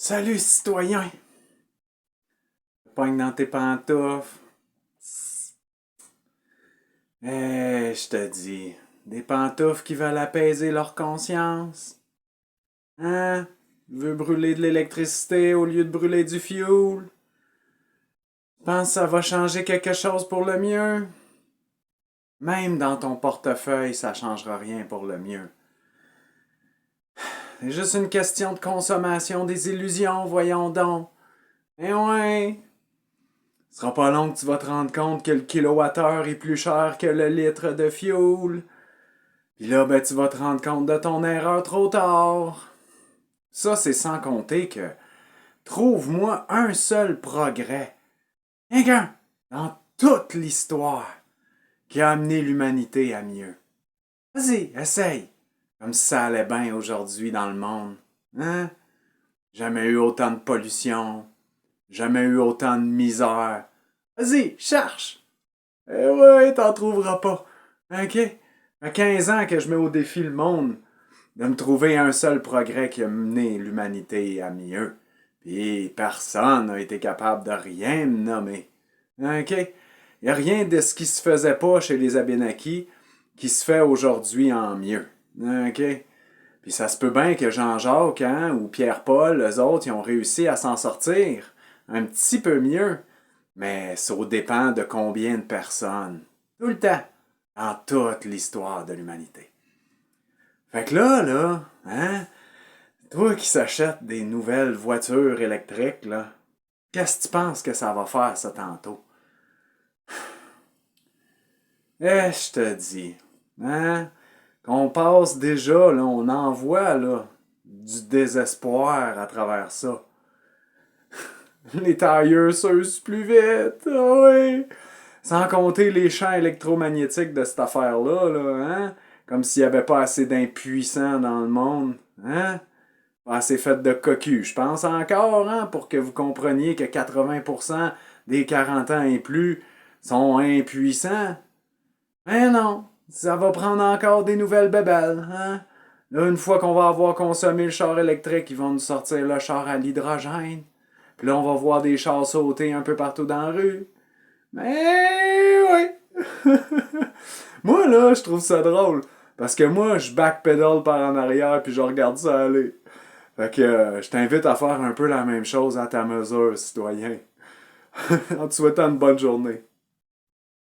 Salut, citoyen! Pogne dans tes pantoufles. Je te dis, des pantoufles qui veulent apaiser leur conscience. Hein? Tu veux brûler de l'électricité au lieu de brûler du fuel? Pense que ça va changer quelque chose pour le mieux? Même dans ton portefeuille, ça changera rien pour le mieux. C'est juste une question de consommation des illusions, voyons donc. Eh ouais! Ce sera pas long que tu vas te rendre compte que le kilowattheure est plus cher que le litre de fuel. Puis là, ben, tu vas te rendre compte de ton erreur trop tard. Ça, c'est sans compter que trouve-moi un seul progrès, rien qu'un, dans toute l'histoire, qui a amené l'humanité à mieux. Vas-y, essaye. Comme si ça allait bien aujourd'hui dans le monde. Hein? Jamais eu autant de pollution. Jamais eu autant de misère. Vas-y, cherche. Eh ouais, t'en trouveras pas. OK? Ça fait 15 ans que je mets au défi le monde de me trouver un seul progrès qui a mené l'humanité à mieux. Puis personne n'a été capable de rien me nommer. OK? Il n'y a rien de ce qui se faisait pas chez les Abénakis qui se fait aujourd'hui en mieux. OK? Puis ça se peut bien que Jean-Jacques ou Pierre-Paul, eux autres, ils ont réussi à s'en sortir un petit peu mieux. Mais ça dépend de combien de personnes. Tout le temps. Dans toute l'histoire de l'humanité. Fait que là, hein, toi qui s'achètes des nouvelles voitures électriques, là, qu'est-ce que tu penses que ça va faire, ça, tantôt? Je te dis, hein, qu'on passe déjà, là, on en voit, là, du désespoir à travers ça. Les tailleurs s'usent plus vite, ah oui! Sans compter les champs électromagnétiques de cette affaire-là, là, hein? Comme s'il n'y avait pas assez d'impuissants dans le monde, hein? Pas assez fait de cocu, je pense encore, hein, pour que vous compreniez que 80% des 40 ans et plus sont impuissants. Mais non, ça va prendre encore des nouvelles bébelles, hein? Là, une fois qu'on va avoir consommé le char électrique, ils vont nous sortir le char à l'hydrogène. Puis là, on va voir des chars sauter un peu partout dans la rue. Mais oui! Moi, là, je trouve ça drôle. Parce que moi, je backpedal par en arrière puis je regarde ça aller. Fait que je t'invite à faire un peu la même chose à ta mesure, citoyen. En te souhaitant une bonne journée.